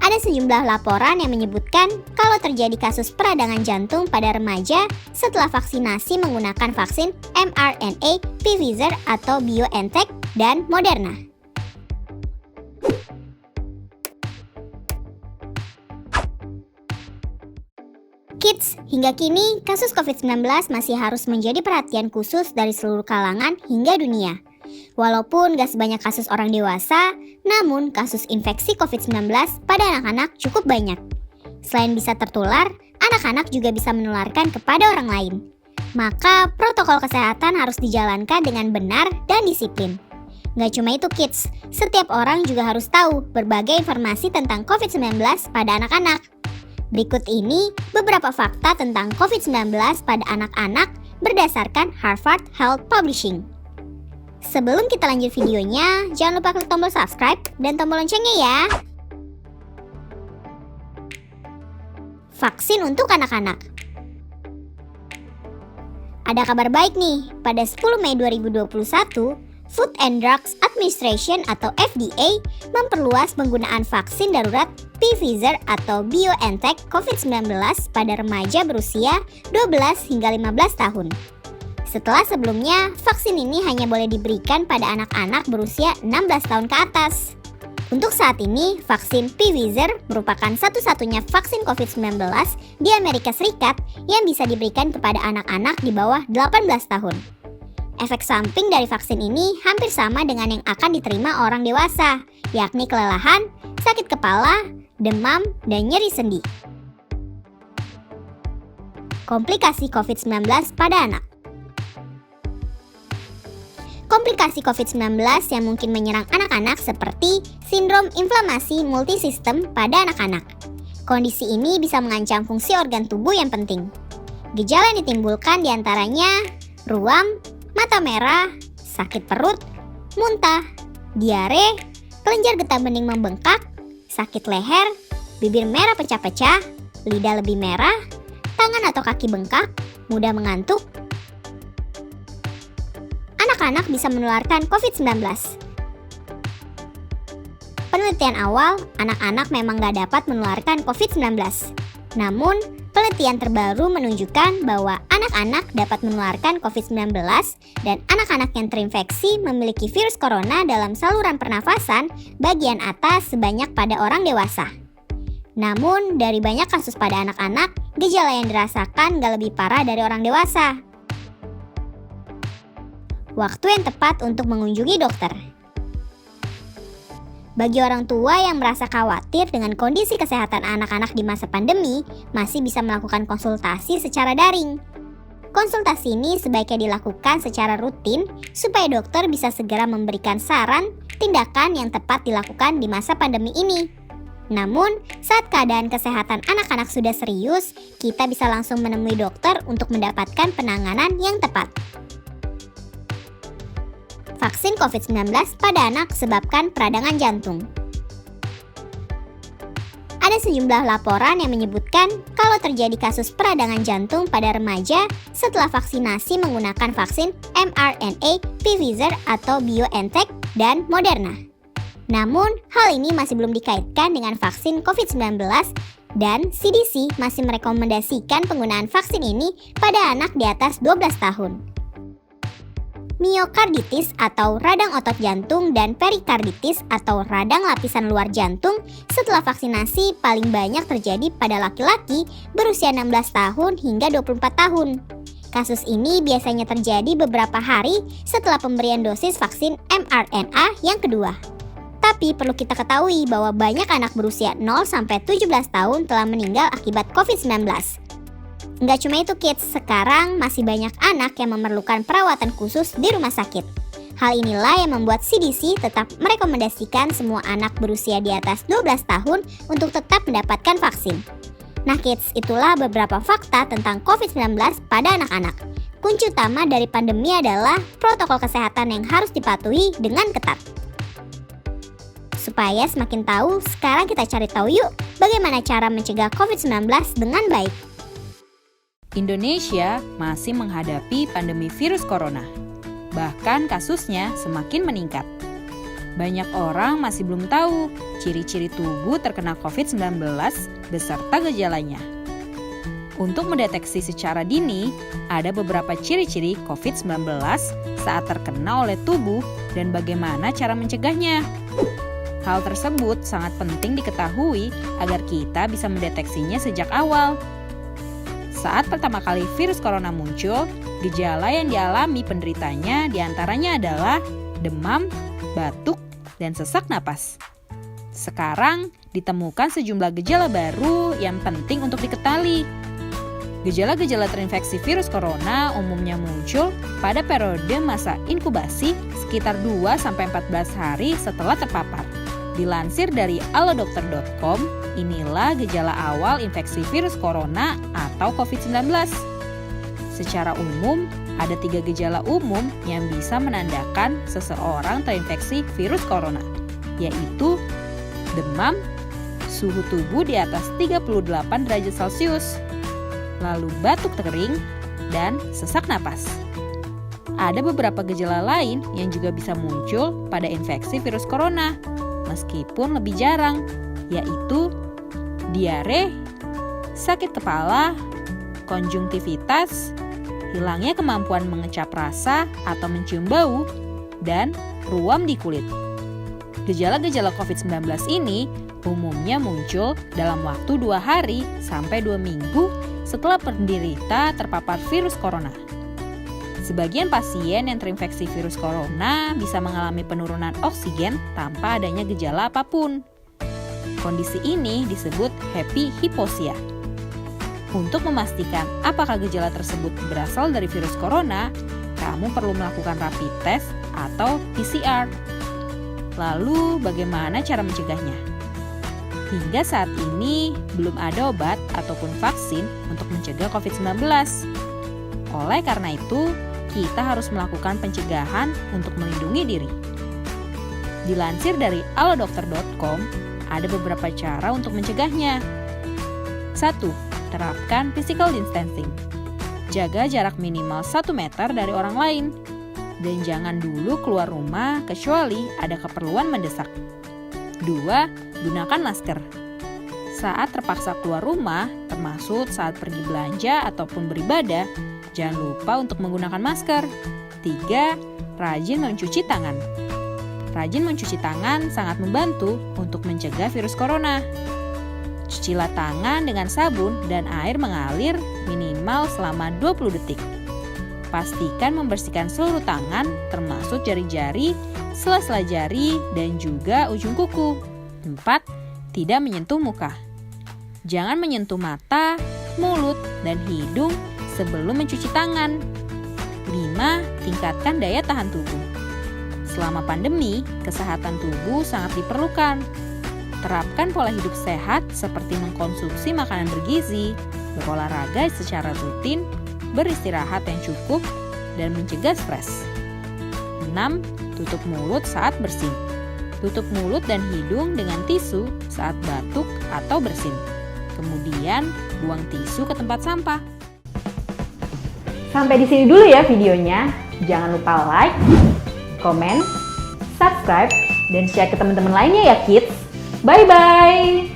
Ada sejumlah laporan yang menyebutkan kalau terjadi kasus peradangan jantung pada remaja setelah vaksinasi menggunakan vaksin mRNA Pfizer atau BioNTech dan Moderna. Kids, hingga kini kasus COVID-19 masih harus menjadi perhatian khusus dari seluruh kalangan hingga dunia. Walaupun gak sebanyak kasus orang dewasa, namun kasus infeksi COVID-19 pada anak-anak cukup banyak. Selain bisa tertular, anak-anak juga bisa menularkan kepada orang lain. Maka protokol kesehatan harus dijalankan dengan benar dan disiplin. Gak cuma itu kids, setiap orang juga harus tahu berbagai informasi tentang COVID-19 pada anak-anak. Berikut ini beberapa fakta tentang COVID-19 pada anak-anak berdasarkan Harvard Health Publishing. Sebelum kita lanjut videonya, jangan lupa klik tombol subscribe dan tombol loncengnya ya. Vaksin untuk anak-anak. Ada kabar baik nih, pada 10 Mei 2021, Food and Drugs Administration atau FDA memperluas penggunaan vaksin darurat Pfizer atau BioNTech COVID-19 pada remaja berusia 12 hingga 15 tahun. Setelah sebelumnya, vaksin ini hanya boleh diberikan pada anak-anak berusia 16 tahun ke atas. Untuk saat ini, vaksin Pfizer merupakan satu-satunya vaksin COVID-19 di Amerika Serikat yang bisa diberikan kepada anak-anak di bawah 18 tahun. Efek samping dari vaksin ini hampir sama dengan yang akan diterima orang dewasa, yakni kelelahan, sakit kepala, demam, dan nyeri sendi. Komplikasi COVID-19 pada anak. Komplikasi COVID-19 yang mungkin menyerang anak-anak seperti sindrom inflamasi multisistem pada anak-anak. Kondisi ini bisa mengancam fungsi organ tubuh yang penting. Gejala yang ditimbulkan diantaranya ruam, mata merah, sakit perut, muntah, diare, kelenjar getah bening membengkak, sakit leher, bibir merah pecah-pecah, lidah lebih merah, tangan atau kaki bengkak, mudah mengantuk. Anak-anak bisa menularkan COVID-19. Penelitian awal, anak-anak memang gak dapat menularkan COVID-19. Namun, penelitian terbaru menunjukkan bahwa anak-anak dapat menularkan COVID-19 dan anak-anak yang terinfeksi memiliki virus corona dalam saluran pernafasan bagian atas sebanyak pada orang dewasa. Namun, dari banyak kasus pada anak-anak, gejala yang dirasakan gak lebih parah dari orang dewasa. Waktu yang tepat untuk mengunjungi dokter. Bagi orang tua yang merasa khawatir dengan kondisi kesehatan anak-anak di masa pandemi, masih bisa melakukan konsultasi secara daring. Konsultasi ini sebaiknya dilakukan secara rutin supaya dokter bisa segera memberikan saran tindakan yang tepat dilakukan di masa pandemi ini. Namun, saat keadaan kesehatan anak-anak sudah serius, kita bisa langsung menemui dokter untuk mendapatkan penanganan yang tepat. Vaksin COVID-19 pada anak sebabkan peradangan jantung. Ada sejumlah laporan yang menyebutkan kalau terjadi kasus peradangan jantung pada remaja setelah vaksinasi menggunakan vaksin mRNA Pfizer atau BioNTech dan Moderna. Namun, hal ini masih belum dikaitkan dengan vaksin COVID-19 dan CDC masih merekomendasikan penggunaan vaksin ini pada anak di atas 12 tahun. Miokarditis atau radang otot jantung dan perikarditis atau radang lapisan luar jantung setelah vaksinasi paling banyak terjadi pada laki-laki berusia 16 tahun hingga 24 tahun. Kasus ini biasanya terjadi beberapa hari setelah pemberian dosis vaksin mRNA yang kedua. Tapi perlu kita ketahui bahwa banyak anak berusia 0-17 tahun telah meninggal akibat COVID-19. Nggak cuma itu kids, sekarang masih banyak anak yang memerlukan perawatan khusus di rumah sakit. Hal inilah yang membuat CDC tetap merekomendasikan semua anak berusia di atas 12 tahun untuk tetap mendapatkan vaksin. Nah kids, itulah beberapa fakta tentang COVID-19 pada anak-anak. Kunci utama dari pandemi adalah protokol kesehatan yang harus dipatuhi dengan ketat. Supaya semakin tahu, sekarang kita cari tahu yuk bagaimana cara mencegah COVID-19 dengan baik. Indonesia masih menghadapi pandemi virus corona. Bahkan kasusnya semakin meningkat. Banyak orang masih belum tahu ciri-ciri tubuh terkena COVID-19 beserta gejalanya. Untuk mendeteksi secara dini, ada beberapa ciri-ciri COVID-19 saat terkena oleh tubuh dan bagaimana cara mencegahnya. Hal tersebut sangat penting diketahui agar kita bisa mendeteksinya sejak awal. Saat pertama kali virus corona muncul, gejala yang dialami penderitanya diantaranya adalah demam, batuk, dan sesak napas. Sekarang ditemukan sejumlah gejala baru yang penting untuk diketahui. Gejala-gejala terinfeksi virus corona umumnya muncul pada periode masa inkubasi sekitar 2-14 hari setelah terpapar. Dilansir dari alodokter.com, inilah gejala awal infeksi virus corona atau COVID-19. Secara umum, ada 3 gejala umum yang bisa menandakan seseorang terinfeksi virus corona, yaitu demam, suhu tubuh di atas 38 derajat Celcius, lalu batuk kering, dan sesak napas. Ada beberapa gejala lain yang juga bisa muncul pada infeksi virus corona, meskipun lebih jarang, yaitu diare, sakit kepala, konjungtivitas, hilangnya kemampuan mengecap rasa atau mencium bau, dan ruam di kulit. Gejala-gejala COVID-19 ini umumnya muncul dalam waktu 2 hari sampai 2 minggu setelah penderita terpapar virus corona. Sebagian pasien yang terinfeksi virus corona bisa mengalami penurunan oksigen tanpa adanya gejala apapun. Kondisi ini disebut happy hypoxia. Untuk memastikan apakah gejala tersebut berasal dari virus corona, kamu perlu melakukan rapid test atau PCR. Lalu, bagaimana cara mencegahnya? Hingga saat ini, belum ada obat ataupun vaksin untuk mencegah COVID-19. Oleh karena itu, kita harus melakukan pencegahan untuk melindungi diri. Dilansir dari alodokter.com, ada beberapa cara untuk mencegahnya. 1. Terapkan physical distancing. Jaga jarak minimal 1 meter dari orang lain. Dan jangan dulu keluar rumah kecuali ada keperluan mendesak. 2. Gunakan masker. Saat terpaksa keluar rumah, termasuk saat pergi belanja ataupun beribadah, jangan lupa untuk menggunakan masker. 3. Rajin mencuci tangan. Rajin mencuci tangan sangat membantu untuk mencegah virus corona. Cucilah tangan dengan sabun dan air mengalir minimal selama 20 detik. Pastikan membersihkan seluruh tangan termasuk jari-jari, sela-sela jari, dan juga ujung kuku. 4. Tidak menyentuh muka. Jangan menyentuh mata, mulut, dan hidung sebelum mencuci tangan. 5. Tingkatkan daya tahan tubuh. Selama pandemi, kesehatan tubuh sangat diperlukan. Terapkan pola hidup sehat seperti mengkonsumsi makanan bergizi, berolahraga secara rutin, beristirahat yang cukup, dan mencegah stres. 6. Tutup mulut saat bersin. Tutup mulut dan hidung dengan tisu saat batuk atau bersin. Kemudian, buang tisu ke tempat sampah. Sampai di sini dulu ya videonya. Jangan lupa like, komen, subscribe, dan share ke teman-teman lainnya ya kids. Bye-bye!